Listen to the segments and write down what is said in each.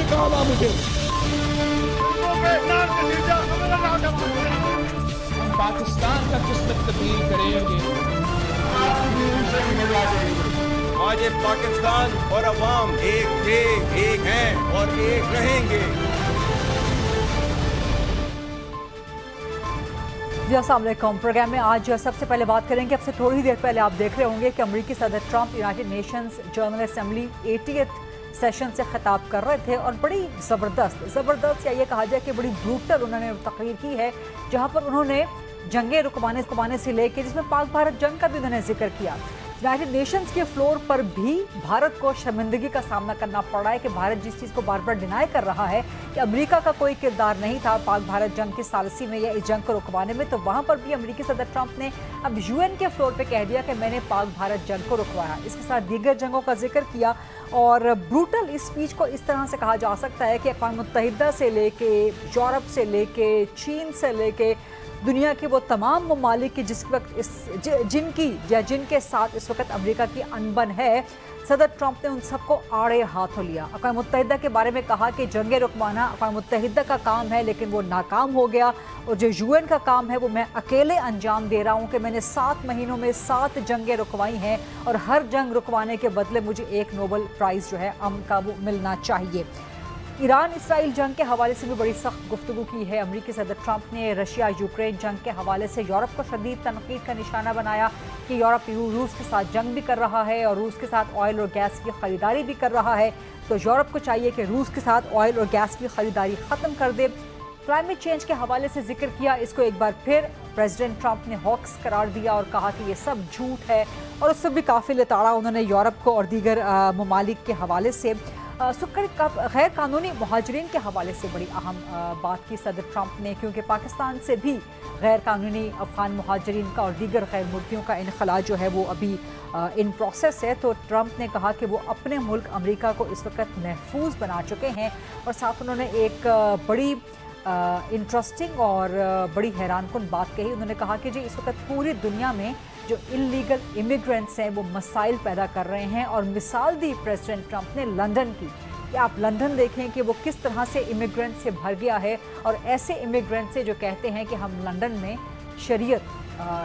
कहा मुझे। हम पाकिस्तान का किस्मत तब्दील करेंगे। आज ये पाकिस्तान और अवाम एक थे, एक हैं और एक रहेंगे। जी अस्सलाम वालेकुम। प्रोग्राम में आज सबसे पहले बात करेंगे, अब से थोड़ी देर पहले आप देख रहे होंगे कि अमेरिकी सदर Trump United Nations general assembly 80th session से खिताब कर रहे थे और बड़ी ज़बरदस्त या ये कहा जाए कि बड़ी ब्रूटल उन्होंने तकरीर की है, जहाँ पर उन्होंने जंगें रुकवाने से लेकर, जिसमें पाक भारत जंग का भी उन्होंने जिक्र किया। यूनाइटेड नेशंस के फ्लोर पर भी भारत को शर्मिंदगी का सामना करना पड़ रहा है कि भारत जिस चीज़ को बार बार डिनाई कर रहा है कि अमेरिका का कोई किरदार नहीं था पाक भारत जंग की सालसी में या इस जंग को रुकवाने में, तो वहाँ पर भी अमेरिकी सदर ट्रंप ने अब यूएन के फ्लोर पे कह दिया कि मैंने पाक भारत जंग को रुकवाया। इसके साथ दीगर जंगों का जिक्र किया और ब्रूटल इस स्पीच को इस तरह से कहा जा सकता है कि अक़वाम मुत्तहिदा से लेके, यूरोप से लेके, चीन से लेके दुनिया के वो तमाम ममालिक की जिस वक्त जिनके साथ इस वक्त अमेरिका की अनबन है, सदर ट्रंप ने उन सबको आड़े हाथों लिया। अक़वाम मुत्तहिदा के बारे में कहा कि जंगें रुकवाना अक़वाम मुत्तहिदा का काम है, लेकिन वो नाकाम हो गया और जो यूएन का काम है वो मैं अकेले अंजाम दे रहा हूँ कि मैंने 7 महीनों में 7 जंगें रुकवाई हैं और हर जंग रुकवाने के बदले मुझे एक नोबेल प्राइज़ जो है अमन का वो मिलना चाहिए। ईरान इसराइल जंग के हवाले से भी बड़ी सख्त गुफ्तगू की है। अमेरिकी सदर ट्रंप ने रशिया यूक्रेन जंग के हवाले से यूरोप को शदीद तनकीद का निशाना बनाया कि यूरोप रूस के साथ जंग भी कर रहा है और रूस के साथ ऑयल और गैस की ख़रीदारी भी कर रहा है, तो यूरोप को चाहिए कि रूस के साथ ऑयल और गैस की ख़रीदारी ख़त्म कर दे। क्लाइमेट चेंज के हवाले से जिक्र किया, इसको एक बार फिर प्रेसिडेंट ट्रंप ने हॉक्स करार दिया और कहा कि ये सब झूठ है और उससे भी काफ़ी लताड़ा उन्होंने यूरोप को और दीगर ममालिक के हवाले से। गैर कानूनी मुहाजिरीन के हवाले से बड़ी अहम बात की सदर ट्रंप ने, क्योंकि पाकिस्तान से भी गैर कानूनी अफ़गान मुहाजिरीन का और दीगर गैर मुल्कियों का इनखला जो है वो अभी इन प्रोसेस है। तो ट्रंप ने कहा कि वो अपने मुल्क अमेरिका को इस वक्त महफूज बना चुके हैं और साथ उन्होंने एक बड़ी इंटरेस्टिंग और बड़ी हैरानकुन बात कही। उन्होंने कहा कि जी इस वक्त पूरी दुनिया में जो इलीगल इमिग्रेंट्स हैं वो मसाइल पैदा कर रहे हैं और मिसाल दी प्रेसिडेंट ट्रंप ने लंदन की कि आप लंदन देखें कि वो किस तरह से इमिग्रेंट से भर गया है और ऐसे इमिग्रेंट से जो कहते हैं कि हम लंदन में शरीयत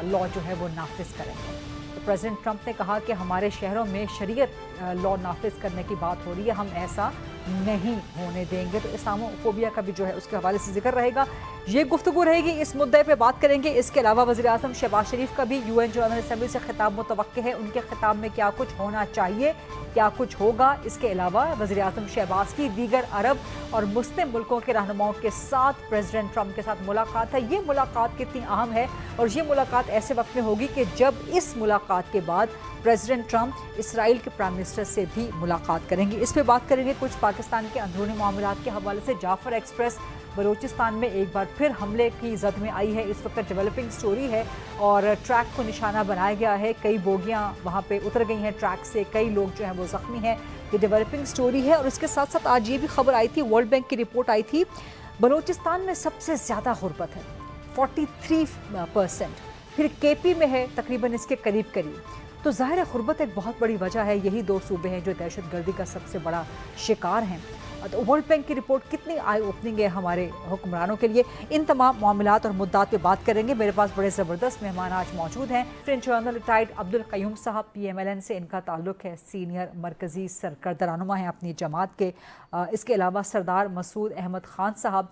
लॉ जो है वो नाफिज करेंगे। तो प्रेसिडेंट ट्रंप ने कहा कि हमारे शहरों में शरीयत लॉ नाफिज करने की बात हो रही है, हम ऐसा नहीं होने देंगे। तो इस्लामोफोबिया का भी जो है उसके हवाले से जिक्र रहेगा, ये गुफ्तगू रहेगी, इस मुद्दे पे बात करेंगे। इसके अलावा वज़ीर आज़म शहबाज शरीफ का भी यूएन जनरल असेंबली से खिताब मुतवक्के है, उनके खिताब में क्या कुछ होना चाहिए, क्या कुछ होगा। इसके अलावा वज़ीर आज़म शहबाज की दीगर अरब और मुस्लिम मुल्कों के रहनुमाओं के साथ प्रेसिडेंट ट्रंप के साथ मुलाकात है। ये मुलाकात कितनी अहम है और ये मुलाकात ऐसे वक्त में होगी कि जब इस मुलाकात के बाद प्रेसिडेंट ट्रंप इसराइल के प्राइम मिनिस्टर से भी मुलाकात करेंगे। इस पे बात करेंगे कुछ पाकिस्तान के अंदरूनी मामलात के हवाले से। जाफर एक्सप्रेस बलूचिस्तान में एक बार फिर हमले की जद में आई है, इस वक्त डेवलपिंग स्टोरी है और ट्रैक को निशाना बनाया गया है, कई बोगियां वहां पे उतर गई हैं ट्रैक से, कई लोग जो हैं वो ज़ख्मी हैं। ये डेवलपिंग स्टोरी है और इसके साथ साथ आज ये भी खबर आई थी, वर्ल्ड बैंक की रिपोर्ट आई थी, बलूचिस्तान में सबसे ज़्यादा गुर्बत है 43%, फिर केपी में है तकरीबन इसके करीब। तो ज़ाहिर है गुर्बत एक बहुत बड़ी वजह है, यही 2 सूबे हैं जो दहशतगर्दी का सबसे बड़ा शिकार हैं। तो वर्ल्ड बैंक की रिपोर्ट कितनी आई ओपनिंग है हमारे हुक्मरानों के लिए। इन तमाम मामलात और मुद्दात पे बात करेंगे। मेरे पास बड़े ज़बरदस्त मेहमान आज मौजूद हैं। French journal retired Abdul Qayyum साहब, PMLN से इनका ताल्लुक़ है, सीनियर मरकज़ी सरकर्दा रहनुमा हैं अपनी जमात के। इसके अलावा सरदार मसूद अहमद ख़ान साहब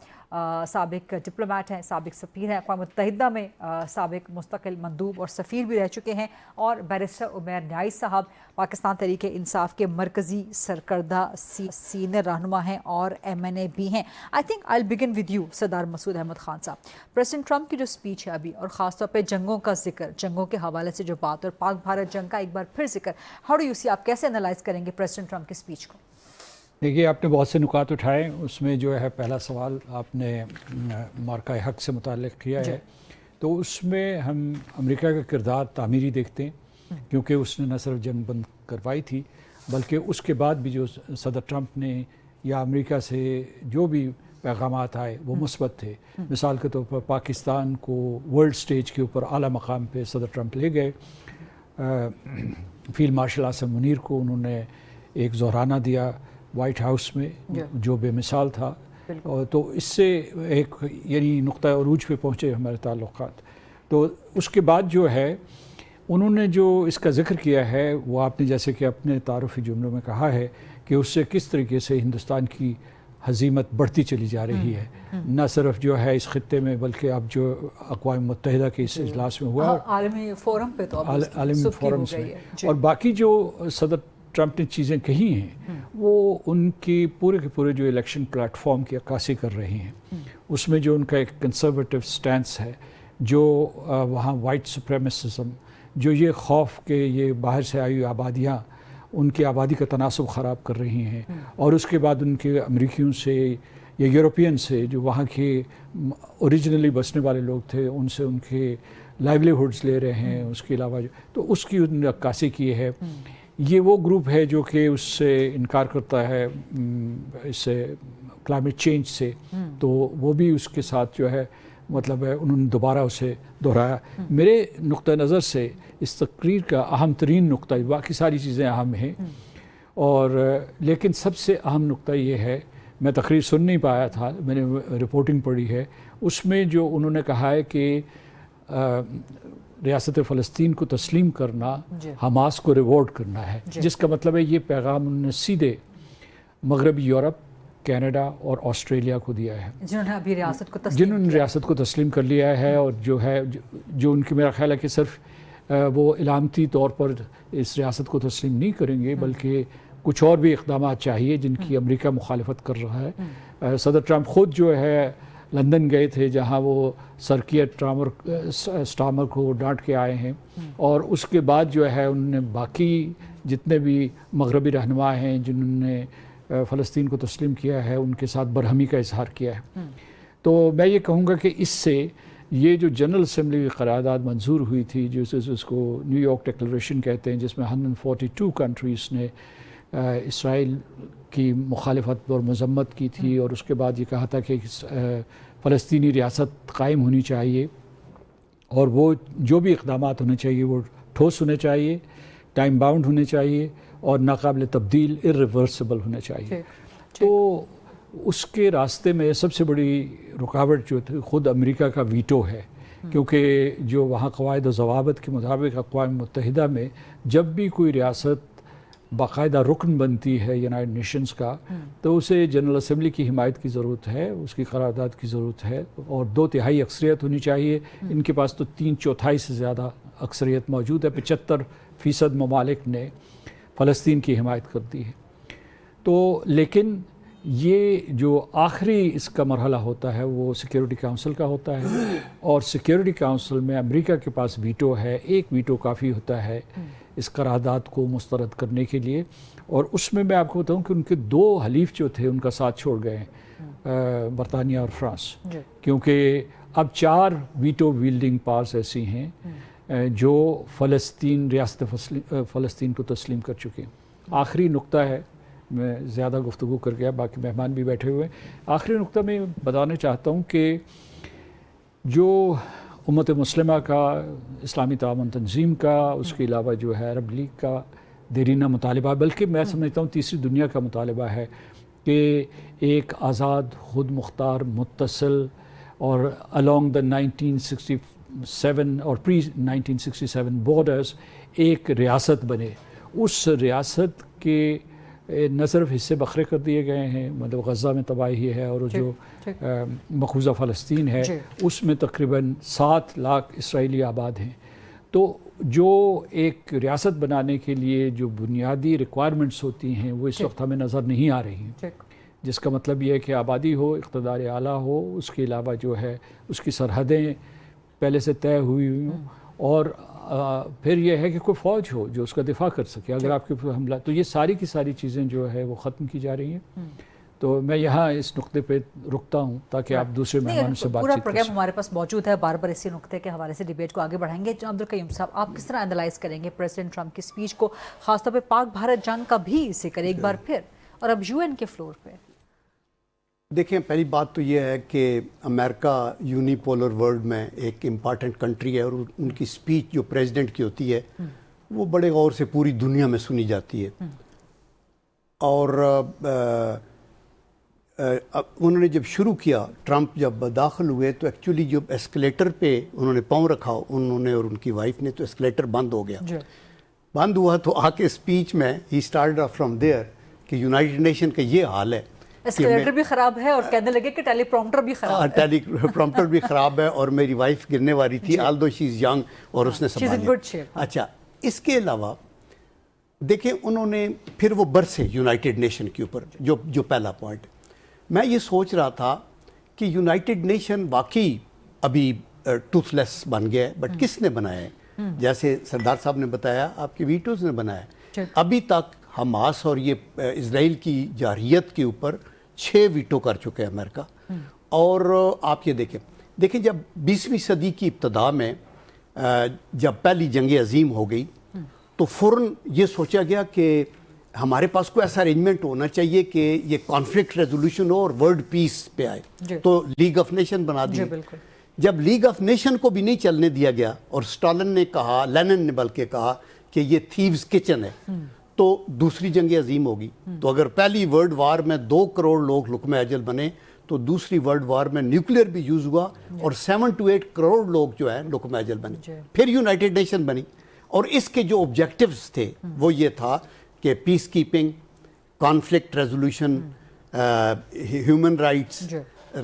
साबिक डिप्लोमेट हैं, साबिक सफ़ीर हैं, अक़वाम मुत्तहिदा में साबिक मुस्तकिल मंदूब और सफ़ीर भी रह चुके हैं, और बैरिस्टर उमैर न्याई साहब पाकिस्तान तहरीक इंसाफ के मरकज़ी सरकर्दा सीनियर रहनुमा हैं और MNA भी हैं। I think I will begin with you Sardar Masood Ahmad Khan साहब। प्रेसिडेंट ट्रंप की जो स्पीच है अभी और ख़ास तौर पे जंगों का जिक्र, जंगों के हवाले से जो बात और पाक भारत जंग का एक बार फिर जिक्र, हाउ डू यू सी, आप कैसे एनालाइज करेंगे प्रेसिडेंट ट्रंप की स्पीच को? देखिए, आपने बहुत से नुकात उठाए, उसमें जो है पहला सवाल आपने मार्का हक से मुताल्लिक़ किया है, तो उसमें हम अमेरिका का किरदार तामीरी देखते हैं, क्योंकि उसने न सिर्फ जंग बंद करवाई थी बल्कि उसके बाद भी जो सदर ट्रंप ने या अमेरिका से जो भी पैगामात आए वो मुस्बत थे। मिसाल के तौर पर पाकिस्तान को वर्ल्ड स्टेज के ऊपर आला मकाम पे सदर ट्रंप ले गए। फील्ड मार्शल आसिम मुनीर को उन्होंने एक ज़ोराना दिया, वाइट हाउस में जो बेमिसाल था, और तो इससे एक यानी नुक्ता अरूज पे पहुँचे हमारे ताल्लुक़ात। तो उसके बाद जो है उन्होंने जो इसका ज़िक्र किया है वो आपने जैसे कि अपने तारुफ़ी जुमलों में कहा है कि उससे किस तरीके से हिंदुस्तान की हज़ीमत बढ़ती चली जा रही है, न सिर्फ जो है इस खित्ते में बल्कि अब जो अक़वाम मुत्तहिदा के इस इजलास में हुआ, आलमी फोरम पे, तो आलमी फोरम्स में, और बाकी जो सदर ट्रंप ने चीज़ें कही हैं वो उनकी पूरे के पूरे जो इलेक्शन प्लेटफॉर्म की अक्कासी कर रही हैं। उसमें जो उनका एक कंसर्वेटिव स्टैंस है, जो वहाँ वाइट सुप्रीमेसिज्म, जो ये खौफ के ये बाहर से आई आबादियाँ उनकी आबादी का तनासब ख़राब कर रही हैं, और उसके बाद उनके अमेरिकियों से या यूरोपियन से जो वहाँ के ओरिजिनली बसने वाले लोग थे उनसे उनके लाइवलीहुड्स ले रहे हैं। उसके अलावा तो उसकी उन्होंने अक्कासी की है। ये वो ग्रुप है जो कि उससे इनकार करता है, इससे क्लाइमेट चेंज से, तो वो भी उसके साथ जो है मतलब है उन्होंने दोबारा उसे दोहराया। मेरे नुक्ता नज़र से इस तकरीर का अहम तरीन नुक्ता, बाकी सारी चीज़ें अहम हैं, और लेकिन सबसे अहम नुक्ता ये है, मैं तकरीर सुन नहीं पाया था, मैंने रिपोर्टिंग पढ़ी है, उसमें जो उन्होंने कहा है कि रियासत फ़लस्तीन को तस्लीम करना हमास को रिवॉर्ड करना है, जिसका मतलब है ये पैगाम उन्होंने सीधे मगरबी यूरोप, कनाडा और ऑस्ट्रेलिया को दिया है, जिन्होंने रियासत को तस्लीम कर लिया है, और जो है जो उनकी मेरा ख्याल है कि सिर्फ वो इलामती तौर पर इस रियासत को तस्लीम नहीं करेंगे, बल्कि कुछ और भी इक़दाम चाहिए जिनकी अमेरिका मुखालफत कर रहा है। सदर ट्रंप ख़ुद जो है लंदन गए थे, जहां वो सर कियर स्टार्मर को डांट के आए हैं, और उसके बाद जो है उन्होंने बाकी जितने भी मगरबी रहनुमा हैं जिन्होंने फ़लस्तीन को तस्लीम किया है उनके साथ बरहमी का इजहार किया है। तो मैं ये कहूँगा कि इससे ये जो जनरल असम्बली की करारदाद मंजूर हुई थी, जिसको न्यूयॉर्क डिक्लेरेशन कहते हैं, जिसमें 142 कंट्रीज़ ने इसराइल की मुखालफत और मजम्मत की थी, और उसके बाद ये कहा था कि फ़लस्तीनी रियासत कायम होनी चाहिए, और वो जो भी इक़दामात होने चाहिए वो ठोस होने चाहिए, टाइम बाउंड होने चाहिए, और नाकाबिल तब्दील इर्रिवर्सिबल होना चाहिए। तो उसके रास्ते में सबसे बड़ी रुकावट जो थी ख़ुद अमेरिका का वीटो है, क्योंकि जो वहाँ क़वायद व ज़वाबित के मुताबिक अक़वाम मुत्तहिदा में जब भी कोई रियासत बाकायदा रुकन बनती है यूनाइटेड नेशंस का, तो उसे जनरल असम्बली की हिमायत की ज़रूरत है, उसकी करारदाद की ज़रूरत है, और 2/3 अक्सरियत होनी चाहिए। इनके पास तो 3/4 से ज़्यादा अक्सरियत मौजूद है, 75% ममालिक ने फ़लस्तीन की हिमायत कर दी है। तो लेकिन ये जो आखिरी इसका मरहला होता है वो सिक्योरिटी काउंसिल का होता है, और सिक्योरिटी काउंसिल में अमेरिका के पास वीटो है, एक वीटो काफ़ी होता है इस करारदाद को मुस्तरद करने के लिए। और उसमें मैं आपको बताऊं कि उनके 2 हलीफ जो थे उनका साथ छोड़ गए हैं, बरतानिया और फ्रांस, क्योंकि अब 4 वीटो विल्डिंग पावर्स ऐसी हैं जो फ़लस्तीन रियासत फ़लस्तीन को तस्लीम कर चुके हैं। आखिरी नुक्ता है, मैं ज़्यादा गुफ्तगू कर गया, बाकी मेहमान भी बैठे हुए हैं। आखिरी नुक्ता मैं बताना चाहता हूँ कि जो उम्मत मुस्लिमा का, इस्लामी तावन तंजीम का, उसके अलावा जो है अरब लीग का देरीना मुतालबा, बल्कि मैं समझता हूँ तीसरी दुनिया का मुतालबा है कि एक आज़ाद, खुद मुख्तार, मुत्तसिल और अलॉन्ग द 1967 और प्री 1967 बॉर्डर्स एक रियासत बने। उस रियासत के न सिर्फ हिस्से बखरे कर दिए गए हैं, मतलब गज़ा में तबाही है, और जो मखूज़ा फ़लस्तीन है उसमें तकरीबन 7 लाख इसराइली आबाद हैं। तो जो एक रियासत बनाने के लिए जो बुनियादी रिक्वायरमेंट्स होती हैं वो इस वक्त हमें नज़र नहीं आ रही हैं, जिसका मतलब ये है कि आबादी हो, इक़्तिदार आला हो, उसके अलावा जो है उसकी सरहदें पहले से तय हुई हों, और फिर यह है कि कोई फ़ौज हो जो उसका दिफा कर सके अगर आपके ऊपर हमला। तो ये सारी की सारी चीज़ें जो है वो ख़त्म की जा रही हैं। तो मैं यहाँ इस नुक्ते पे रुकता हूँ ताकि आप दूसरे मेहमानों से बातचीत पूरा प्रोग्राम हमारे पास मौजूद है, बार बार इसी नुक्ते के हवाले से डिबेट को आगे बढ़ाएंगे। अब्दुल कयूम साहब, आप किस तरह एनालाइज करेंगे प्रेसिडेंट ट्रंप की स्पीच को, खासतौर पर पाक भारत जंग का भी जिक्र एक बार फिर, और अब यूएन के फ्लोर पे? देखें, पहली बात तो ये है कि अमेरिका यूनिपोलर वर्ल्ड में एक इम्पॉर्टेंट कंट्री है, और उनकी स्पीच जो प्रेसिडेंट की होती है वो बड़े गौर से पूरी दुनिया में सुनी जाती है। اور انہوں نے جب شروع کیا، ٹرمپ جب داخل ہوئے تو ایکچولی جب ایسکلیٹر پہ انہوں نے پاؤں رکھا انہوں نے اور ان کی وائف نے، تو ایسکلیٹر بند ہو گیا. بند ہوا تو آ کے اسپیچ میں ہی اسٹارٹڈ فرام دیئر کہ یونائٹڈ نیشن کا یہ حال ہے، ایسکلیٹر بھی خراب ہے اور کہنے لگے کہ ٹیلی پرومپٹر بھی خراب ہے. ٹیلی پرومپٹر بھی خراب ہے اور میری وائف گرنے والی تھی، آلدو شی از ینگ، اور اس نے سنبھالا. اچھا، اس کے علاوہ دیکھیں انہوں نے پھر وہ برسے یونائٹڈ نیشن کے اوپر، جو پہلا پوائنٹ میں یہ سوچ رہا تھا کہ یونائٹڈ نیشن واقعی ابھی ٹوتھ لیس بن گیا ہے، بٹ کس نے بنایا ہے؟ جیسے سردار صاحب نے بتایا، آپ کے ویٹوز نے بنایا ہے. ابھی تک حماس اور یہ اسرائیل کی جارحیت کے اوپر 6 ویٹو کر چکے ہیں امریکہ. اور آپ یہ دیکھیں جب 20ویں صدی کی ابتدا میں جب پہلی جنگ عظیم ہو گئی تو فوراً یہ سوچا گیا کہ ہمارے پاس کوئی ایسا ارینجمنٹ ہونا چاہیے کہ یہ کانفلکٹ ریزولوشن ہو اور ورلڈ پیس پہ آئے. تو لیگ آف نیشن بنا دی. جب لیگ آف نیشن کو بھی نہیں چلنے دیا گیا اور اسٹالن نے کہا، لینن نے بلکہ کہا کہ یہ تھیوز کچن ہے، تو دوسری جنگ عظیم ہوگی. تو اگر پہلی ورلڈ وار میں 2 کروڑ لوگ لقمہ اجل بنے تو دوسری ورلڈ وار میں نیوکلیئر بھی یوز ہوا اور 7 to 8 کروڑ لوگ جو ہیں لقمہ اجل بنے. پھر یونائٹڈ نیشن بنی اور اس کے جو آبجیکٹیوز تھے وہ یہ تھا کہ پیس keeping, conflict resolution, human rights,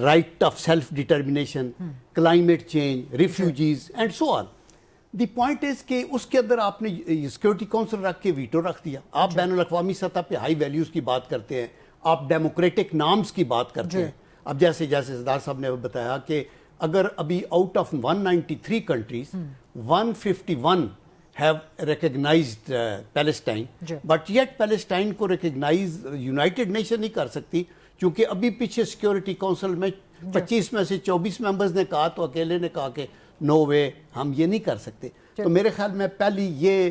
right of self determination, climate change, refugees and so on. The point is کہ اس کے اندر آپ نے سیکورٹی کونسل رکھ کے ویٹو رکھ دیا. آپ بین الاقوامی سطح پہ ہائی ویلیوز کی بات کرتے ہیں، آپ ڈیموکریٹک نارمز کی بات کرتے ہیں. اب جیسے سردار صاحب نے بتایا کہ اگر ابھی out of 193 countries 151 have recognized Palestine, but yet Palestine کو recognize United Nation نہیں کر سکتی کیونکہ ابھی پیچھے سیکیورٹی کونسل میں 25 میں سے 24 ممبرز نے کہا، تو اکیلے نے کہا کہ نو وے، ہم یہ نہیں کر سکتے. تو میرے خیال میں پہلی یہ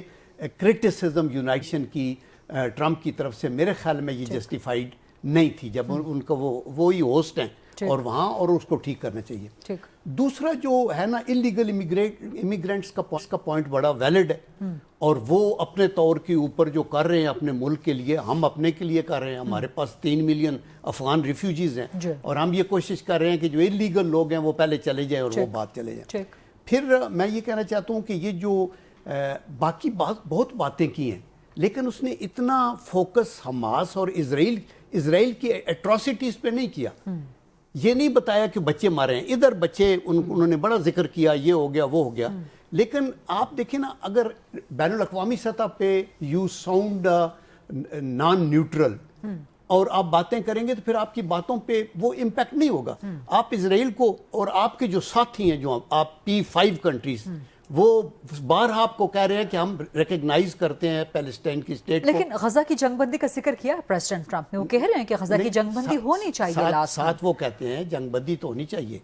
کرٹیسزم یونائٹڈ نیشن کی ٹرمپ کی طرف سے میرے خیال میں یہ جسٹیفائڈ نہیں تھی، جب ان کا وہی ہوسٹ ہیں اور وہاں، اور اس کو ٹھیک کرنا چاہیے. دوسرا جو ہے نا انلیگل امیگرینٹس کا پوائنٹ بڑا ویلڈ ہے، اور وہ اپنے طور کے اوپر جو کر رہے ہیں اپنے ملک کے لیے، ہم اپنے کے لیے کر رہے ہیں. ہمارے پاس 3 ملین افغان ریفیوجیز ہیں اور ہم یہ کوشش کر رہے ہیں کہ جو انلیگل لوگ ہیں وہ پہلے چلے جائیں اور وہ بات چلے جائیں. پھر میں یہ کہنا چاہتا ہوں کہ یہ جو باقی بہت باتیں کی ہیں، لیکن اس نے اتنا فوکس حماس اور اسرائیل کی ایٹراسٹیز پہ نہیں کیا. یہ نہیں بتایا کہ بچے مارے ہیں، ادھر بچے انہوں نے بڑا ذکر کیا، یہ ہو گیا وہ ہو گیا. لیکن آپ دیکھیں نا، اگر بین الاقوامی سطح پہ یو ساؤنڈ نان نیوٹرل اور آپ باتیں کریں گے تو پھر آپ کی باتوں پہ وہ امپیکٹ نہیں ہوگا. آپ اسرائیل کو اور آپ کے جو ساتھی ہیں، جو آپ P5 کنٹریز، وہ بارہا آپ کو کہہ رہے ہیں کہ ہم ریکگنائز کرتے ہیں پیلسٹائن کی اسٹیٹ کو. لیکن غزہ کی جنگ بندی کا ذکر کیا ہے پریزیڈنٹ ٹرمپ نے، وہ کہہ رہے ہیں کہ غزہ کی جنگ بندی ہونی چاہیے. ساتھ وہ کہتے ہیں جنگ بندی تو ہونی چاہیے،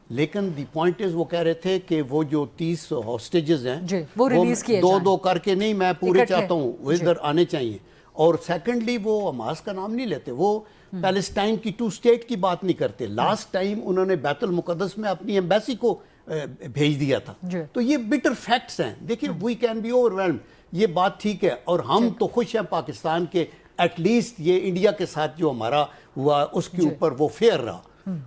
لیکن دی پوائنٹ از وہ کہہ رہے تھے کہ وہ جو 30 ہاسٹیجز ہیں وہ ریلیز کیے جائیں، 2 کر کے نہیں، میں پورے چاہتا ہوں، وہ ادھر آنے چاہیے. اور سیکنڈلی وہ حماس کا نام نہیں لیتے، وہ پیلسٹائن کی 2 اسٹیٹ کی بات نہیں کرتے. لاسٹ ٹائم انہوں نے بیت المقدس میں اپنی ایمبیسی کو بھیج دیا تھا. تو یہ بٹر فیکٹس ہیں. دیکھیں وی کین بی اوور ویلمڈ، یہ بات ٹھیک ہے، اور ہم تو خوش ہیں پاکستان کے ایٹ لیسٹ یہ انڈیا کے ساتھ جو ہمارا ہوا اس کے اوپر وہ فیئر رہا.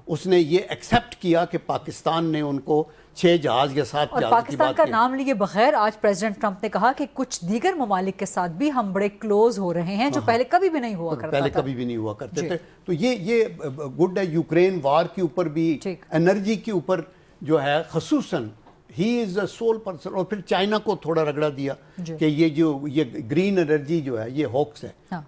اس نے یہ ایکسیپٹ کیا کہ پاکستان نے ان کو 6 جہاز یا 7 جہاز کی بات کی. اور پاکستان کا نام لیے بغیر آج پریزیڈنٹ ٹرمپ نے کہا کہ کچھ دیگر ممالک کے ساتھ بھی ہم بڑے کلوز ہو رہے ہیں، جو پہلے کبھی بھی نہیں ہوا کرتا تھا. پہلے کبھی بھی نہیں ہوا کرتے تھے. تو یہ گڈ ہے. یوکرین وار کے اوپر بھی، انرجی کے اوپر جو ہے خصوصاً ہی از اے سول پرسن. اور پھر چائنا کو تھوڑا رگڑا دیا کہ یہ گرین انرجی جو ہے یہ ہوکس ہے،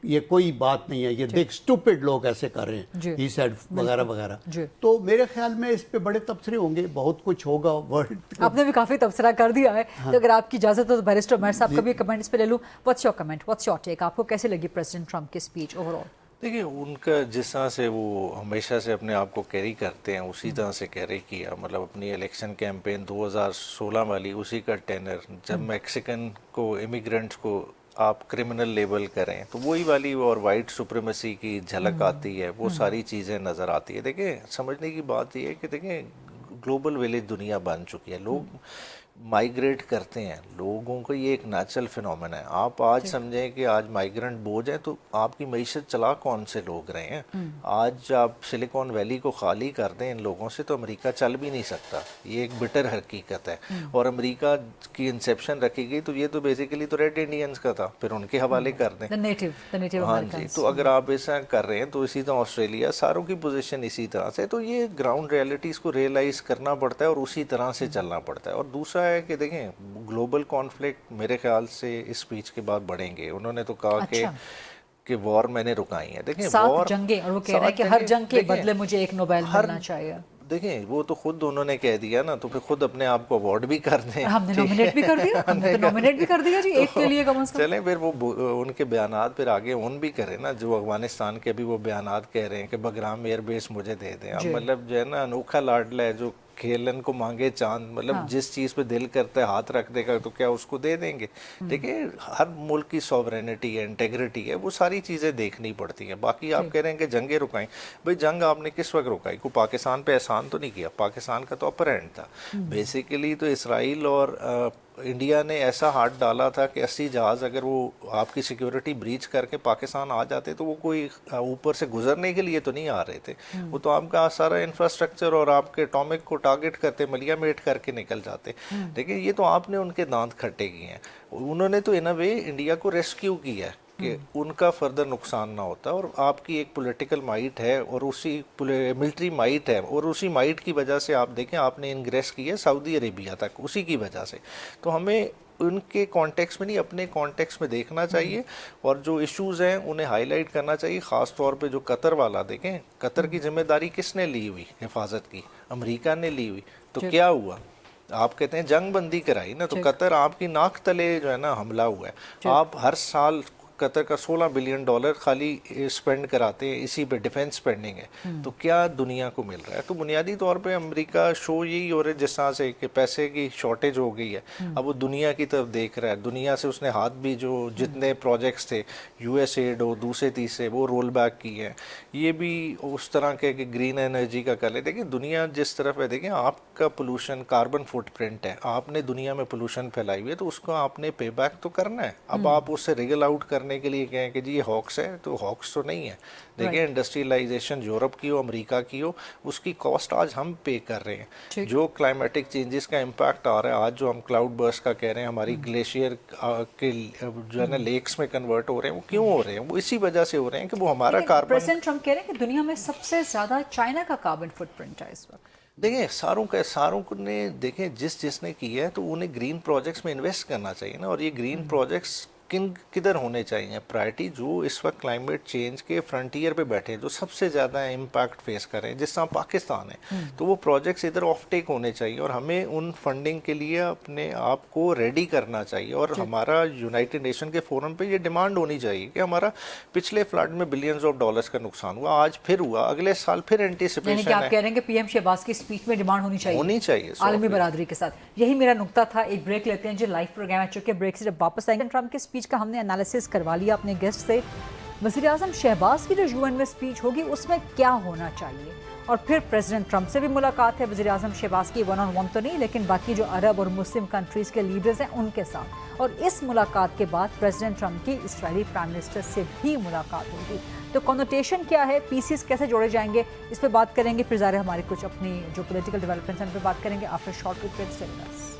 یہ کوئی بات نہیں ہے، یہ دیکھ اسٹوپڈ لوگ ایسے کر رہے ہیں، ہی سیڈ وغیرہ وغیرہ. تو میرے خیال میں اس پہ بڑے تبصرے ہوں گے، بہت کچھ ہوگا. ورلڈ آپ نے بھی کافی تبصرہ کر دیا ہے. تو اگر آپ کی اجازت ہو تو بیرسٹر عمیر صاحب کا بھی کمنٹ اس پہ لے لوں. What's your comment, what's your take? آپ کو کیسے لگی پریزیڈنٹ ٹرمپ کی اسپیچ اوور آل؟ دیکھیں ان کا جس طرح سے وہ ہمیشہ سے اپنے آپ کو کیری کرتے ہیں اسی طرح سے کیری کیا. مطلب اپنی الیکشن کیمپین 2016 والی اسی کا ٹینر، جب میکسیکن کو امیگرینٹس کو آپ کرمنل لیبل کریں تو وہی والی اور وائٹ سپریمیسی کی جھلک آتی ہے، وہ ساری چیزیں نظر آتی ہے. دیکھیں سمجھنے کی بات یہ ہے کہ دیکھیں گلوبل ولیج دنیا بن چکی ہے. لوگ माइग्रेट करते हैं लोगों को, ये एक नेचुरल फिनोमेना है। आप आज समझें कि आज माइग्रेंट बोझ है तो आपकी मईशत चला कौन से लोग रहे हैं। आज आप सिलिकॉन वैली को खाली कर दें इन लोगों से तो अमेरिका चल भी नहीं सकता, ये एक बिटर हकीकत है। और अमेरिका की इंसेप्शन रखी गई तो ये तो बेसिकली तो रेड इंडियंस का था, फिर उनके हवाले कर दें। हाँ जी, तो अगर आप ऐसा कर रहे हैं तो इसी तरह ऑस्ट्रेलिया, सारों की पोजीशन इसी तरह से, तो ये ग्राउंड रियलिटीज़ को रियलाइज़ करना पड़ता है और उसी तरह से चलना पड़ता है। और दूसरा है कि देखें ग्लोबल कॉन्फ्लिक्ट मेरे ख्याल से इस स्पीच के बाद बढ़ेंगे। उन्होंने तो कहा कि वॉर मैंने रुकाई है। देखें 7 जंगें, और वो कह रहे हैं कि हर जंग के बदले मुझे एक नोबेल मिलना चाहिए। देखें वो तो खुद उन्होंने कह दिया ना, तो फिर खुद अपने आप को अवार्ड भी कर दें। हमने नॉमिनेट भी कर दिया, हमने तो नॉमिनेट भी कर दिया जी, एक के लिए कम से कम। चलें फिर वो उनके बयानात फिर आगे ऑन भी करें ना, जो अफगानिस्तान के अभी वो बयानात कह रहे हैं कि बगराम एयरबेस मुझे दे दें। अब मतलब जो है ना अनोखा लाडला है, जो खेलन को मांगे चांद, मतलब जिस चीज़ पे दिल करता है हाथ रख देगा तो क्या उसको दे देंगे। देखिए हर मुल्क की सॉवरेनिटी है, इंटेग्रिटी है, वो सारी चीज़ें देखनी पड़ती हैं। बाकी आप कह रहे हैं कि जंगें रुकाई, भाई जंग आपने किस वक्त रुकाई? को पाकिस्तान पे एहसान तो नहीं किया, पाकिस्तान का तो अपर एंड था। बेसिकली तो इसराइल और इंडिया ने ऐसा हाथ डाला था कि 80 जहाज़ अगर वो आपकी सिक्योरिटी ब्रीच करके पाकिस्तान आ जाते तो वो कोई ऊपर से गुजरने के लिए तो नहीं आ रहे थे, वो तो आपका सारा इंफ्रास्ट्रक्चर और आपके एटॉमिक को टारगेट करते, मलियामेट करके निकल जाते। देखिए ये तो आपने उनके दांत खट्टे किए हैं। उन्होंने तो इन अ वे इंडिया को रेस्क्यू किया है कि उनका फर्दर नुकसान ना होता। और आपकी एक पॉलिटिकल माइट है और उसी मिलिट्री माइट है, और उसी माइट की वजह से आप देखें आपने इंग्रेस की है सऊदी अरेबिया तक, उसी की वजह से। तो हमें उनके कॉन्टेक्स्ट में नहीं, अपने कॉन्टेक्स्ट में देखना चाहिए और जो इश्यूज़ हैं उन्हें हाईलाइट करना चाहिए। ख़ास तौर पे जो कतर वाला, देखें कतर की जिम्मेदारी किसने ली हुई हिफाजत की? अमेरिका ने ली हुई। तो क्या हुआ? आप कहते हैं जंग बंदी कराई ना, तो कतर आपकी नाक तले जो है ना हमला हुआ है। आप हर साल कतर का $16 बिलियन खाली स्पेंड कराते हैं, इसी पे डिफेंस स्पेंडिंग है। तो क्या दुनिया को मिल रहा है? तो बुनियादी तौर पे अमेरिका शो यही हो रहा है जिस तरह से कि पैसे की शॉर्टेज हो गई है, अब वो दुनिया की तरफ देख रहा है। दुनिया से उसने हाथ भी, जो जितने प्रोजेक्ट्स थे यूएसएड हो दूसरे तीसरे, वो रोल बैक किए हैं। ये भी उस तरह के कि ग्रीन एनर्जी का कर ले। देखिए दुनिया जिस तरफ है, देखें आपका पोल्यूशन, कार्बन फुटप्रिंट है, आपने दुनिया में पोल्यूशन फैलाई हुई है, तो उसको आपने पे बैक तो करना है। अब आप उससे रिगल आउट करने के लिए कहें कि जी ये हॉक्स है, तो हॉक्स तो नहीं है। देखिए इंडस्ट्रियलाइजेशन यूरोप की हो, अमेरिका की हो, उसकी कॉस्ट आज हम पे कर रहे हैं। जो क्लाइमेटिक चेंजेस का इम्पैक्ट आ रहा है, आज जो हम क्लाउड बर्स्ट का कह रहे हैं, हमारी ग्लेशियर के जो है ना लेक्स में कन्वर्ट हो रहे हैं, वो क्यों हो रहे हैं? वो इसी वजह से हो रहे हैं कि वो हमारा कार्बन। प्रेसिडेंट ट्रम्प कह रहे हैं कि दुनिया में सबसे ज्यादा चाइना का कार्बन फुटप्रिंट है इस वक्त। देखें सारों को ने देखें जिसने किया है तो उन्हें ग्रीन प्रोजेक्ट्स में इन्वेस्ट करना चाहिए ना। और ये ग्रीन प्रोजेक्ट्स किधर होने चाहिए? प्रायोरिटी जो इस वक्त क्लाइमेट चेंज के फ्रंटियर पे बैठे हैं, जो सबसे ज़्यादा इम्पैक्ट फेस कर रहे हैं, जिस तरह पाकिस्तान है, तो वो प्रोजेक्ट्स इधर ऑफ टेक होने चाहिए और हमें उन फंडिंग के लिए अपने आप को रेडी करना चाहिए। और हमारा यूनाइटेड नेशन के फोरम पे ये डिमांड होनी चाहिए कि हमारा पिछले फ्लड में बिलियंस ऑफ डॉलर्स का नुकसान हुआ, आज फिर हुआ, अगले साल फिर एंटीसिपेशन है। आप कह रहे हैं कि पीएम शहबाज की स्पीच में डिमांड होनी चाहिए आलमी बरादरी के साथ। यही मेरा नुकता था। एक ब्रेक लेते हैं जी, लाइव प्रोग्राम है, चूंकि ब्रेक से जब वापस आएंगे ट्रम्प की स्पीच का हमने एनालिसिस करवा लिया अपने गेस्ट से। वज़ीर आज़म शहबाज की जो यूएन में स्पीच होगी उसमें क्या होना चाहिए, और फिर प्रेसिडेंट ट्रम्प से भी मुलाकात है वज़ीर आज़म शहबाज की, 1-on-1 तो नहीं, लेकिन बाकी जो अरब और मुस्लिम कंट्रीज़ के लीडर्स हैं उनके साथ। और इस मुलाकात के बाद प्रेसिडेंट ट्रम्प की इसराइली प्राइम मिनिस्टर से भी मुलाकात होगी। तो कॉनोटेशन क्या है, पीसीस कैसे जोड़े जाएंगे, इस पर बात करेंगे। फिर ज़ाहिर हमारे कुछ अपनी जो पॉलिटिकल डेवलपमेंट्स हैं उन पर बात करेंगे after short break.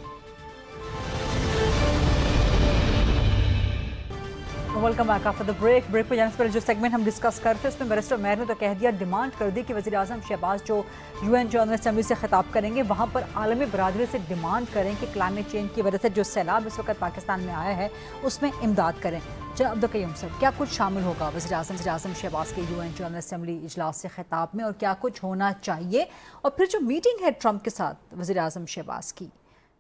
Welcome back after the break पर जाने से पहले जो सेगमेंट हम डिस्कस कर रहे थे उसमें बैरिस्टर मेहर ने तो कह दिया, डिमांड कर दी कि वज़ीर आज़म शहबाज जो यूएन जनरल असेंबली से खिताब करेंगे वहाँ पर आलमी बरादरी से डिमांड करें कि क्लाइमेट चेंज की वजह से जो सैलाब इस वक्त पाकिस्तान में आया है उसमें इमदाद करें। जनाब अब्दुल क़य्यूम सर, क्या कुछ शामिल होगा वज़ीर आज़म शहबाज के यूएन जनरल असेंबली इजलास से खिताब में, और क्या कुछ होना चाहिए? और फिर जो मीटिंग है ट्रम्प के साथ वज़ीर आज़म शहबाज की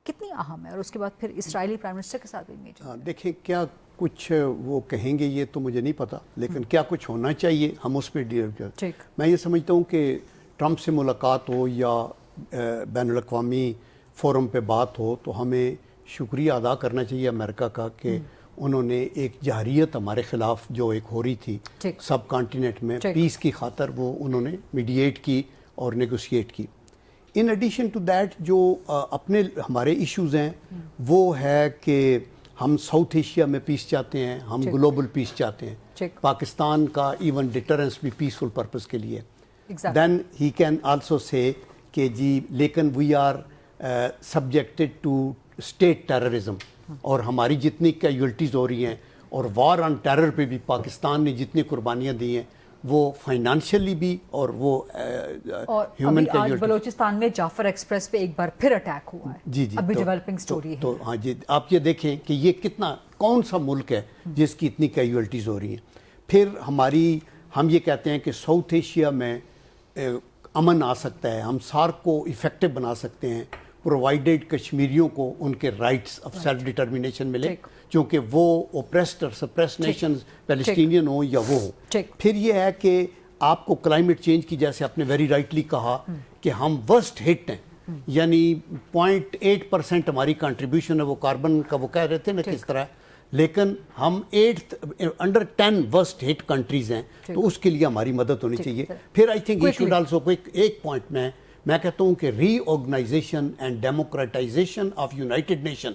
कितनी अहम है, और उसके बाद फिर इसराइली प्राइम मिनिस्टर के साथ भी मीटिंग? देखें क्या कुछ वो कहेंगे ये तो मुझे नहीं पता, लेकिन क्या कुछ होना चाहिए हम उस पर डील। मैं ये समझता हूँ कि ट्रम्प से मुलाकात हो या बैनुल अक़वामी फोरम पे बात हो तो हमें शुक्रिया अदा करना चाहिए अमेरिका का कि उन्होंने एक जारियत हमारे ख़िलाफ़ जो एक हो रही थी सब कॉन्टिनेंट में पीस की खातर, वो उन्होंने मीडिएट की और नेगोशिएट की। ان ایڈیشن ٹو دیٹ جو اپنے ہمارے ایشوز ہیں وہ ہے کہ ہم ساؤتھ ایشیا میں پیس چاہتے ہیں, ہم گلوبل پیس چاہتے ہیں. پاکستان کا ایون ڈیٹرنس بھی پیسفل پرپز کے لیے. دین ہی کین آلسو سے کہ جی لیکن we are subjected to state terrorism, اور ہماری جتنی کیجولٹیز ہو رہی ہیں اور وار آن ٹیرر پہ بھی پاکستان نے جتنی قربانیاں دی ہیں وہ فائنانشلی بھی اور وہ ہیومن آج بلوچستان میں جعفر ایکسپریس پہ ایک بار پھر اٹیک ہوا ہے. جی جی ابھی ڈیولپنگ سٹوری ہے. تو ہاں جی آپ یہ دیکھیں کہ یہ کتنا کون سا ملک ہے جس کی اتنی کیجولٹیز ہو رہی ہیں. پھر ہم یہ کہتے ہیں کہ ساؤتھ ایشیا میں امن آ سکتا ہے, ہم سارک کو افیکٹو بنا سکتے ہیں پرووائڈیڈ کشمیریوں کو ان کے رائٹس آف سیلف ڈٹرمنیشن ملے, چونکہ وہ اوپریسڈ اور سپریسڈ نیشنز پیلسٹینین ہوں یا وہ ہوں. پھر یہ ہے کہ آپ کو کلائمیٹ چینج کی, جیسے آپ نے ویری رائٹلی کہا کہ ہم ورسٹ ہٹ ہیں, یعنی 0.8% ہماری کنٹریبیوشن ہے وہ کاربن کا, وہ کہہ رہے تھے نا کس طرح, لیکن ہم 8 10 ورسٹ ہٹ کنٹریز ہیں, تو اس کے لیے ہماری مدد ہونی چاہیے. پھر آئی تھنک شوڈ آلسو ایک پوائنٹ میں کہتا ہوں کہ reorganization and democratization of United Nation,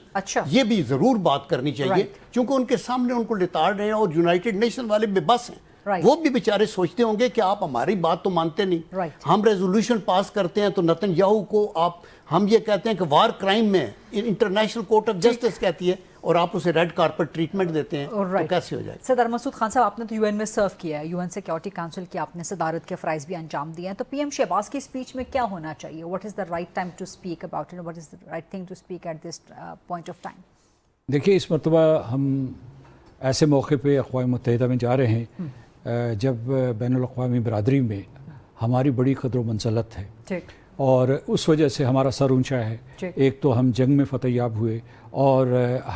یہ بھی ضرور بات کرنی چاہیے, چونکہ ان کے سامنے ان کو لتاڑ رہے ہیں اور یونائٹڈ نیشن والے بے بس ہیں. وہ بھی بیچارے سوچتے ہوں گے کہ آپ ہماری بات تو مانتے نہیں. ہم ریزولوشن پاس کرتے ہیں تو نتن یاہو کو ہم یہ کہتے ہیں کہ وار کرائم میں انٹرنیشنل کورٹ آف جسٹس کہتی ہے, اور آپ اسے ریڈ کارپٹ ٹریٹمنٹ دیتے ہیں, تو کیسے ہو جائے. صدر مسعود خان صاحب, آپ نے تو یو این میں سرو کیا ہے, یو این سیکیورٹی کاؤنسل کی آپ نے صدارت کے فرائض بھی انجام دیے ہیں, تو پی ایم شہباز کی اسپیچ میں کیا ہونا چاہیے؟ What is the right time to speak about it, what is the right thing to speak at this point of time? دیکھیے, اس مرتبہ ہم ایسے موقع پہ اقوام متحدہ میں جا رہے ہیں جب بین الاقوامی برادری میں ہماری بڑی قدر و منزلت ہے, اور اس وجہ سے ہمارا سر اونچا ہے. ایک تو ہم جنگ میں فتح یاب ہوئے, اور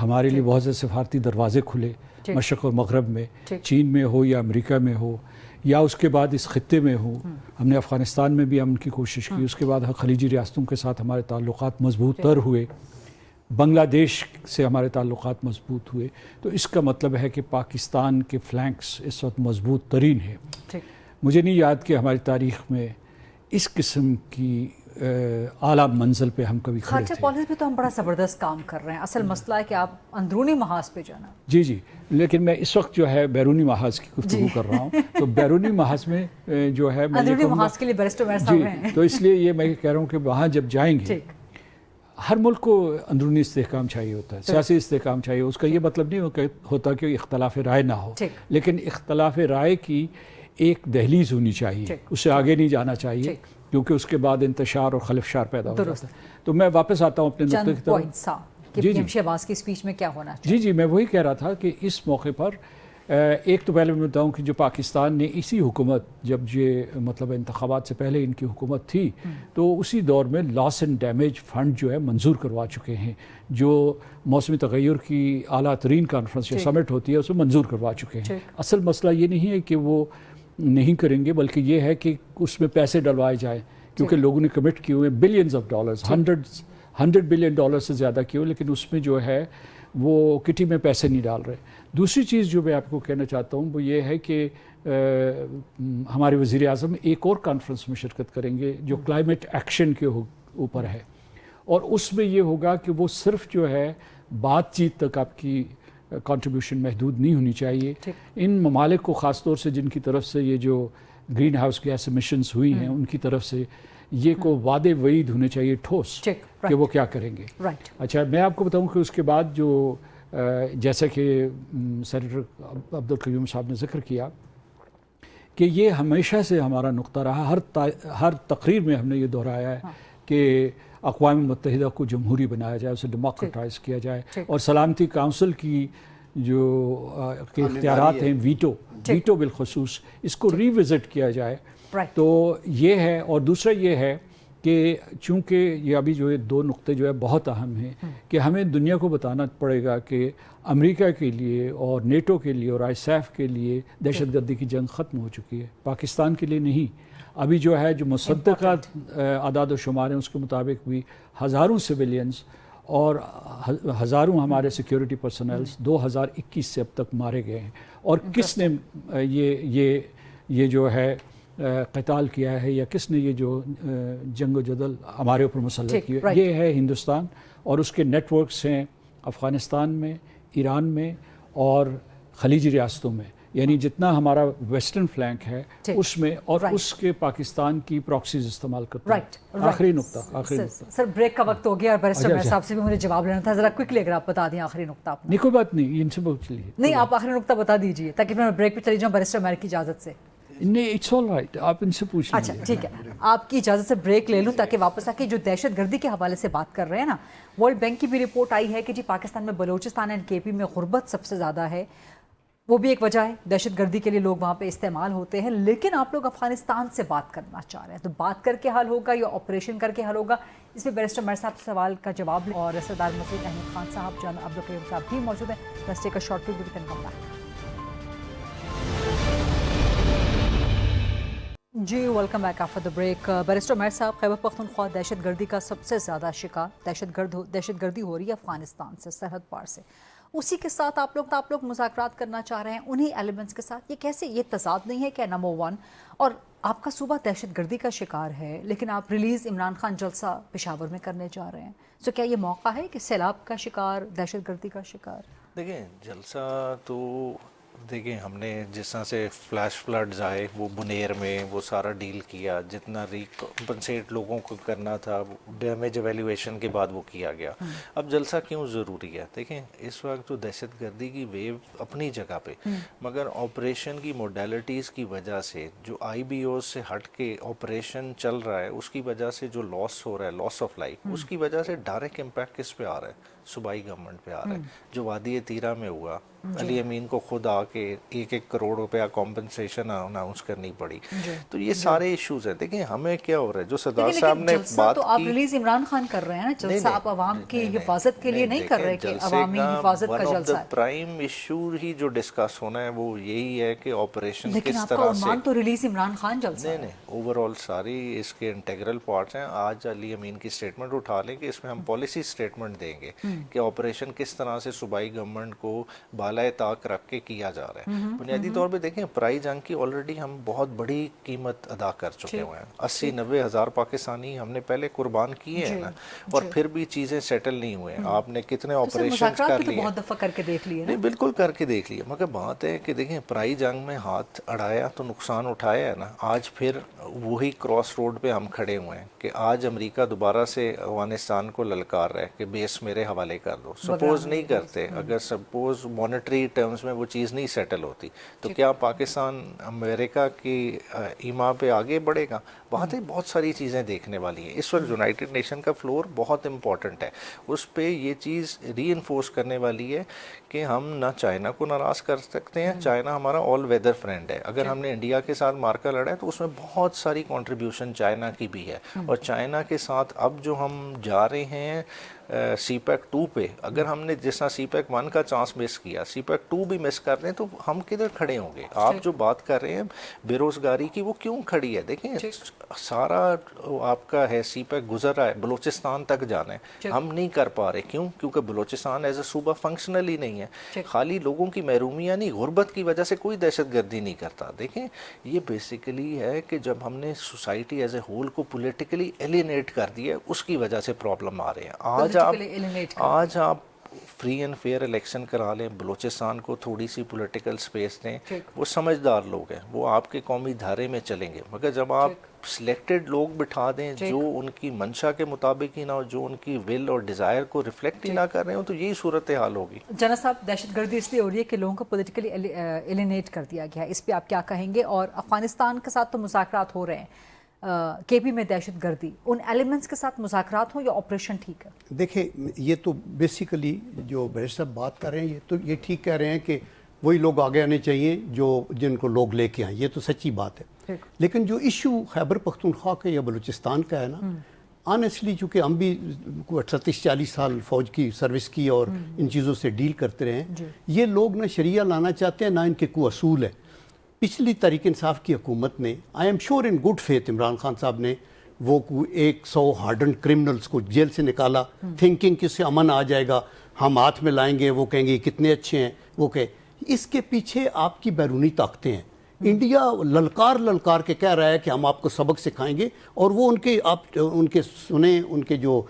ہمارے لیے بہت سے سفارتی دروازے کھلے مشرق اور مغرب میں, چین میں ہو یا امریکہ میں ہو یا اس کے بعد اس خطے میں ہو. ہم نے افغانستان میں بھی امن کی کوشش کی, اس کے بعد خلیجی ریاستوں کے ساتھ ہمارے تعلقات مضبوط تر ہوئے, بنگلہ دیش سے ہمارے تعلقات مضبوط ہوئے. تو اس کا مطلب ہے کہ پاکستان کے فلینکس اس وقت مضبوط ترین ہے. مجھے نہیں یاد کہ ہماری تاریخ میں اس قسم کی اعلیٰ منزل پہ ہم کبھی کھڑے تھے. پالیسی پہ تو ہم بڑا زبردست کام کر رہے ہیں, اصل مسئلہ ہے کہ آپ اندرونی محاذ پہ جانا. جی, لیکن میں اس وقت جو ہے بیرونی محاذ کی گفتگو کر رہا ہوں. تو بیرونی محاذ میں جو ہے اندرونی محاذ کے لیے بیرسٹر میئر صاحب ہیں, تو اس لیے یہ میں کہہ رہا ہوں کہ وہاں جب جائیں گے, ہر ملک کو اندرونی استحکام چاہیے ہوتا ہے, سیاسی استحکام چاہیے. اس کا یہ مطلب نہیں ہوتا کہ اختلاف رائے نہ ہو, لیکن اختلاف رائے کی ایک دہلیز ہونی چاہیے, اس سے آگے نہیں جانا چاہیے, کیونکہ اس کے بعد انتشار اور خلفشار پیدا ہو جاتا ہے. تو میں واپس آتا ہوں اپنے نقطے کی طرف. پی ایم شہباز کی اسپیچ میں کیا ہونا چاہیے؟ جی, میں وہی کہہ رہا تھا کہ اس موقع پر ایک تو پہلے میں بتاؤں کہ جو پاکستان نے اسی حکومت, جب یہ مطلب انتخابات سے پہلے ان کی حکومت تھی, تو اسی دور میں لاس اینڈ ڈیمیج فنڈ جو ہے منظور کروا چکے ہیں, جو موسمی تغیر کی اعلیٰ ترین کانفرنس جو سمٹ ہوتی ہے اسے منظور کروا چکے ہیں. اصل مسئلہ یہ نہیں ہے کہ وہ نہیں کریں گے, بلکہ یہ ہے کہ اس میں پیسے ڈلوائے جائیں, کیونکہ لوگوں نے کمٹ کیے ہوئے بلینز آف ڈالرز, $100 بلین سے زیادہ کیے ہوئے, لیکن اس میں جو ہے وہ کٹی میں پیسے نہیں ڈال رہے. دوسری چیز جو میں آپ کو کہنا چاہتا ہوں وہ یہ ہے کہ ہمارے وزیر اعظم ایک اور کانفرنس میں شرکت کریں گے جو کلائمیٹ ایکشن کے اوپر ہے, اور اس میں یہ ہوگا کہ وہ صرف جو ہے بات چیت تک آپ کی کنٹریبیوشن محدود نہیں ہونی چاہیے. ان ممالک کو خاص طور سے جن کی طرف سے یہ جو گرین ہاؤس گیس ایمیشنز ہوئی ہیں, ان کی طرف سے یہ کو وعدے وعید ہونے چاہیے ٹھوس کہ وہ کیا کریں گے. اچھا, میں آپ کو بتاؤں کہ اس کے بعد جو جیسا کہ سینیٹر عبدالقیوم صاحب نے ذکر کیا کہ یہ ہمیشہ سے ہمارا نقطہ رہا, ہر تقریر میں ہم نے یہ دہرایا ہے کہ اقوام متحدہ کو جمہوری بنایا جائے, اسے ڈیموکریٹائز کیا جائے, اور سلامتی کونسل کی جو اختیارات ہیں ویٹو بالخصوص اس کو ری وزٹ کیا جائے. تو یہ ہے, اور دوسرا یہ ہے کہ چونکہ یہ ابھی جو دو نقطے جو ہے بہت اہم ہیں کہ ہمیں دنیا کو بتانا پڑے گا کہ امریکہ کے لیے اور نیٹو کے لیے اور ISAF کے لیے دہشت گردی کی جنگ ختم ہو چکی ہے, پاکستان کے لیے نہیں. ابھی جو ہے جو مصدقہ اعداد و شمار ہیں اس کے مطابق بھی ہزاروں سویلینز اور ہزاروں ہمارے سیکیورٹی پرسنلز 2021 سے اب تک مارے گئے ہیں. اور کس نے یہ جو ہے क़िताल किया है या किसने ये जो जंग व जदल हमारे ऊपर मुसल्लत की है, ये है हिंदुस्तान और उसके नेटवर्क्स हैं अफ़गानिस्तान में, ईरान में और खलीजी रियासतों में, यानी जितना हमारा वेस्टर्न फ्लैंक है उसमें और उसके पाकिस्तान की प्रॉक्सीज इस्तेमाल करते हैं। आखिरी नुक्ता सर बैरिस्टर वक्त हो गया और बैरिस्टर मेहर साहब से भी मुझे जवाब लेना था, ज़रा क्विकली अगर आप बता दें आखिरी नुक्ता। नहीं कोई बात नहीं, इनसे पूछ लीजिए। नहीं आप आखिरी नुक्ता बता दीजिए ताकि मैं ब्रेक पे चली जाऊँ बैरिस्टर मेहर की इजाज़त से। नहीं इट्स ऑल राइट, आप इनसे पूछ लीजिए। अच्छा ठीक है, आपकी इजाज़त से ब्रेक ले लूँ ताकि वापस आके जो दहशतगर्दी के हवाले से बात कर रहे हैं ना, वर्ल्ड बैंक की भी रिपोर्ट आई है कि जी पाकिस्तान में बलूचिस्तान एंड केपी में गुर्बत सबसे ज़्यादा है, वो भी एक वजह है, दहशतगर्दी के लिए लोग वहाँ पे इस्तेमाल होते हैं। लेकिन आप लोग अफगानिस्तान से बात करना चाह रहे हैं, तो बात करके हल होगा या ऑपरेशन करके हल होगा? इसमें बैरिस्टर मेहर साहब सवाल का जवाब लें और सरदार मसूद अहमद खान साहब, जॉन अब्दुल करीम साहब भी मौजूद हैं। Let's take a short break, we can come back. जी welcome back after the break. Barrister Mehr साहब, खैबर पख्तूनख्वा दहशतगर्दी का सबसे ज़्यादा शिकार दहशतगर्दी हो रही है अफगानिस्तान से, सरहद पार से। उसी के साथ आप लोग मुज़ाकरात करना चाह रहे हैं उन्हीं एलिमेंट्स के साथ। ये कैसे, ये तज़ाद नहीं है क्या? नंबर वन, और आपका सूबा दहशतगर्दी का शिकार है लेकिन आप रिलीज़ इमरान खान जलसा पेशावर में करने जा रहे हैं, तो क्या ये मौका है कि सैलाब का शिकार, दहशतगर्दी का शिकार? देखिए जलसा तो देखिए हमने जिस तरह से फ्लैश फ्लड्स आए वो बुनेर में वो सारा डील किया, जितना रिकम्पनसेट लोगों को करना था डैमेज एवेल्यूएशन के बाद वो किया गया। अब जलसा क्यों ज़रूरी है? देखें इस वक्त तो दहशतगर्दी की वेव अपनी जगह पे, मगर ऑपरेशन की मोडेलिटीज़ की वजह से जो IBOs से हट के ऑपरेशन चल रहा है उसकी वजह से जो लॉस हो रहा है, लॉस ऑफ लाइफ, उसकी वजह से डायरेक्ट इम्पैक्ट किस पे आ रहा है? सूबाई गवर्नमेंट पे आ रहा है। जो वादी तीरा में हुआ, अली अमीन को खुद आके 1-1 करोड़ रुपया कॉम्पनसेशन अनाउंस करनी पड़ी। तो ये सारे इश्यूज हैं। देखिए हमें क्या हो रहा है, जो सरदार साहब ने बात तो आप रिलीज इमरान खान कर रहे हैं ना, जलसा आप अवाम की हिफाजत के लिए नहीं कर रहे कि अवामी हिफाजत का जलसा है। प्राइम इशू ही जो डिस्कस होना है वो यही है कि ऑपरेशन किस तरह से, तो रिलीज इमरान खान जलसा नहीं ओवरऑल सारी इसके इंटेग्रल पार्ट्स हैं। आज अली अमीन की स्टेटमेंट उठा लें कि इसमें हम पॉलिसी स्टेटमेंट देंगे कि ऑपरेशन किस तरह से सूबाई गवर्नमेंट को बालाए ताक रख के किया जा रहा है। बुनियादी तौर पे देखें प्राई जंग की ऑलरेडी हम बहुत बड़ी कीमत अदा कर चुके हुए हैं। 80-90 हज़ार पाकिस्तानी हमने पहले कुर्बान किए हैं ना, और फिर भी चीज़ें सेटल नहीं हुए। आपने कितने ऑपरेशन कर लिए, बहुत दफ़ा करके देख लिए, नहीं बिल्कुल करके देख लिया, मगर बात है कि देखें प्राई जंग में हाथ अड़ाया तो नुकसान उठाया है ना। आज फिर वही क्रॉस रोड पे हम खड़े हुए हैं कि आज अमेरिका दोबारा से अफगानिस्तान को ललकार रहा है कि बेस मेरे हवाले कर दो। सपोज नहीं करते, अगर सपोज मॉनेटरी टर्म्स में वो चीज़ नहीं सेटल होती तो क्या पाकिस्तान अमेरिका की ईमा पे आगे बढ़ेगा? बात है बहुत सारी चीज़ें देखने वाली हैं। इस वक्त यूनाइटेड नेशन का फ्लोर बहुत इंपॉर्टेंट है, उस पर ये चीज़ रीइंफोर्स करने वाली है कि हम ना चाइना को नाराज़ कर सकते हैं। चाइना हमारा ऑल वेदर फ्रेंड है। अगर हमने इंडिया के साथ मार्का लड़ा है तो उसमें बहुत सारी कंट्रीब्यूशन चाइना की भी है, और चाइना के साथ अब जो हम जा रहे हैं CPEC 2 पे, अगर हमने जैसा CPEC 1 का चांस मिस किया, CPEC 2 भी मिस कर रहे हैं तो हम किधर खड़े होंगे? आप जो बात कर रहे हैं बेरोज़गारी की, वो क्यों खड़ी है? देखें सारा आपका है CPEC गुजर रहा है, बलूचिस्तान तक जाना है, हम नहीं कर पा रहे। क्यों? क्योंकि बलूचिस्तान एज ए सूबा फंक्शनल ही नहीं है। खाली लोगों की महरूमियाँ नहीं, गुर्बत की वजह से कोई दहशतगर्दी नहीं करता। देखें ये बेसिकली है कि जब हमने सोसाइटी एज ए होल को पोलिटिकली एलिनेट कर दिया, उसकी वजह से प्रॉब्लम आ रहे हैं। आज आप फ्री एंड फेयर इलेक्शन करा लें, बलूचिस्तान को थोड़ी सी पॉलिटिकल स्पेस दें, वो समझदार लोग हैं, वो आपके कौमी धारे में चलेंगे। मगर जब आप सिलेक्टेड लोग बिठा दें जो उनकी मंशा के मुताबिक ही ना हो, जो उनकी विल और डिज़ायर को रिफ्लेक्ट ही ना कर रहे हो, तो यही सूरत हाल होगी। जना साहब, दहशतगर्दी इसलिए हो रही है कि लोगों को पॉलिटिकली एलिनेट कर दिया गया है, इस पर आप क्या कहेंगे? और अफगानिस्तान के साथ तो मुज़ाकरात हो रहे हैं, केपी में दहशतगर्दी, उन एलिमेंट्स के साथ मुज़ाकरात हो या ऑपरेशन ठीक है? देखिए ये तो बेसिकली जो बैरिस्टर साहब बात कर रहे हैं, ये ठीक कह रहे हैं कि वही लोग आगे आने चाहिए जो जिनको लोग लेके आए, ये तो सच्ची बात है। लेकिन जो इशू खैबर पख्तूनख्वा का या बलूचिस्तान का है ना, ऑनेस्टली चूँकि हम भी 38-40 साल फ़ौज की सर्विस की और इन चीज़ों से डील करते रहे हैं, ये लोग ना शरिया लाना चाहते हैं ना इनके कोई असूल है। पिछली तहरीक इंसाफ की हुकूमत ने, I am sure in good faith, Imran Khan साहब ने वो 100 हार्डन क्रिमिनल्स को जेल से निकाला, थिंकिंग कि इससे अमन आ जाएगा, हम हाथ में लाएंगे, वो कहेंगे कितने अच्छे हैं, वो कहे। इसके पीछे आपकी बैरूनी ताकतें हैं انڈیا للکار للکار کے کہہ رہا ہے کہ ہم آپ کو سبق سکھائیں گے، اور وہ ان کے سنیں، ان کے جو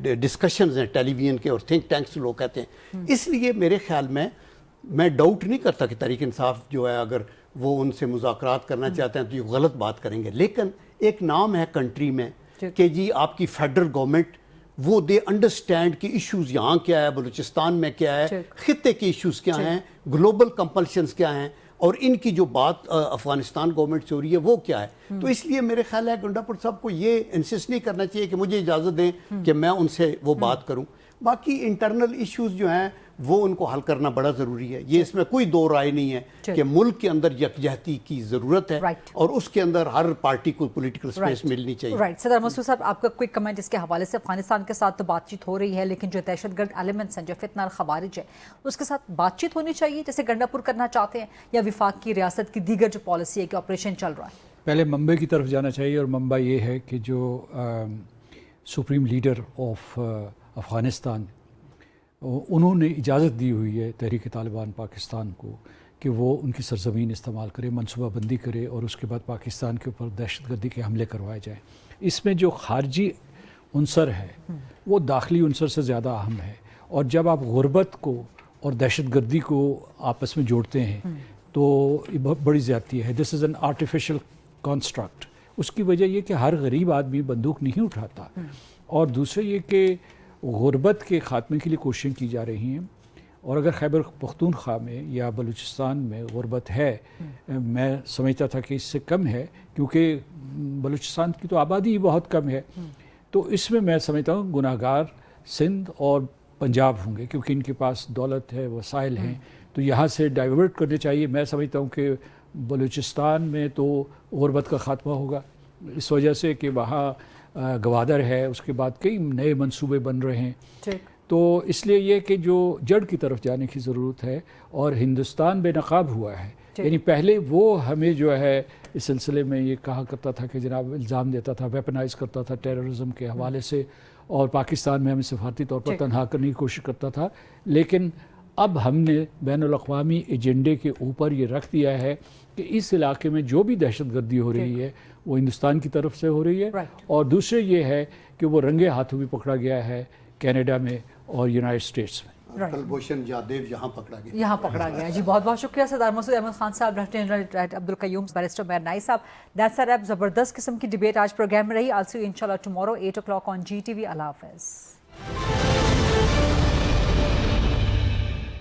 ڈسکشنز ہیں ٹیلی ویژن کے اور تھنک ٹینکس لوگ کہتے ہیں. اس لیے میرے خیال میں ڈاؤٹ نہیں کرتا کہ تحریک انصاف جو ہے اگر وہ ان سے مذاکرات کرنا چاہتے ہیں تو یہ غلط بات کریں گے، لیکن ایک نام ہے کنٹری میں کہ جی آپ کی فیڈرل گورنمنٹ وہ دے انڈرسٹینڈ کہ ایشوز یہاں کیا ہے، بلوچستان میں کیا ہے، خطے کے ایشوز کیا ہیں، گلوبل کمپلشنز کیا ہیں، اور ان کی جو بات افغانستان گورنمنٹ سے ہو رہی ہے وہ کیا ہے. تو اس لیے میرے خیال ہے گنڈا پور صاحب کو یہ انسسٹ نہیں کرنا چاہیے کہ مجھے اجازت دیں کہ میں ان سے وہ بات کروں. باقی انٹرنل ایشوز جو ہیں وہ ان کو حل کرنا بڑا ضروری ہے. یہ اس میں کوئی دو رائے نہیں ہے کہ ملک کے اندر یکجہتی کی ضرورت ہے اور اس کے اندر ہر پارٹی کو پولیٹیکل سپیس ملنی چاہیے. رائٹ. صدر مسعود صاحب آپ کا کوئی کمنٹ اس کے حوالے سے؟ افغانستان کے ساتھ تو بات چیت ہو رہی ہے، لیکن جو دہشت گرد ایلیمنٹس ہیں، جو فتنہ الخوارج ہے، اس کے ساتھ بات چیت ہونی چاہیے جیسے گنڈا پور کرنا چاہتے ہیں، یا وفاق کی ریاست کی دیگر جو پالیسی ہے کہ آپریشن چل رہا ہے؟ پہلے منبع کی طرف جانا چاہیے، اور منبع یہ ہے کہ جو سپریم لیڈر آف افغانستان انہوں نے اجازت دی ہوئی ہے تحریک طالبان پاکستان کو کہ وہ ان کی سرزمین استعمال کرے، منصوبہ بندی کرے، اور اس کے بعد پاکستان کے اوپر دہشت گردی کے حملے کروائے جائیں. اس میں جو خارجی عنصر ہے وہ داخلی عنصر سے زیادہ اہم ہے، اور جب آپ غربت کو اور دہشت گردی کو آپس میں جوڑتے ہیں تو یہ بہت بڑی زیادتی ہے. دس از این آرٹیفیشل کانسٹرکٹ. اس کی وجہ یہ کہ ہر غریب آدمی بندوق نہیں اٹھاتا، اور دوسرے یہ کہ غربت کے خاتمے کے لیے کوششیں کی جا رہی ہیں. اور اگر خیبر پختونخوا میں یا بلوچستان میں غربت ہے، میں سمجھتا تھا کہ اس سے کم ہے کیونکہ بلوچستان کی تو آبادی ہی بہت کم ہے، تو اس میں سمجھتا ہوں گناہ گار سندھ اور پنجاب ہوں گے کیونکہ ان کے پاس دولت ہے، وسائل ہیں، تو یہاں سے ڈائیورٹ کرنے چاہیے. میں سمجھتا ہوں کہ بلوچستان میں تو غربت کا خاتمہ ہوگا اس وجہ سے کہ وہاں گوادر ہے، اس کے بعد کئی نئے منصوبے بن رہے ہیں. تو اس لیے یہ کہ جو جڑ کی طرف جانے کی ضرورت ہے، اور ہندوستان بے نقاب ہوا ہے. یعنی پہلے وہ ہمیں جو ہے اس سلسلے میں یہ کہا کرتا تھا کہ جناب الزام دیتا تھا، ویپنائز کرتا تھا ٹیررزم کے حوالے سے، اور پاکستان میں ہمیں سفارتی طور پر تنہا کرنے کی کوشش کرتا تھا. لیکن اب ہم نے بین الاقوامی ایجنڈے کے اوپر یہ رکھ دیا ہے کہ اس علاقے میں جو بھی دہشت گردی ہو رہی ہے وہ ہندوستان کی طرف سے ہو رہی ہے. اور دوسرے یہ ہے کہ وہ رنگے ہاتھوں بھی پکڑا گیا ہے کینیڈا میں اور یونائٹڈ اسٹیٹس میں. کلبھوشن جادیو یہاں پکڑا گیا. جی بہت بہت شکریہ سردار مسعود احمد خان صاحب، لیفٹیننٹ عبدالقیوم، بیرسٹر مہر نائی صاحب. That's a wrap. زبردست قسم کی ڈبیٹ آج پروگرام میں رہی. آل سی یو انشاءاللہ ٹمارو 8 o'clock on GTV. اللہ حافظ.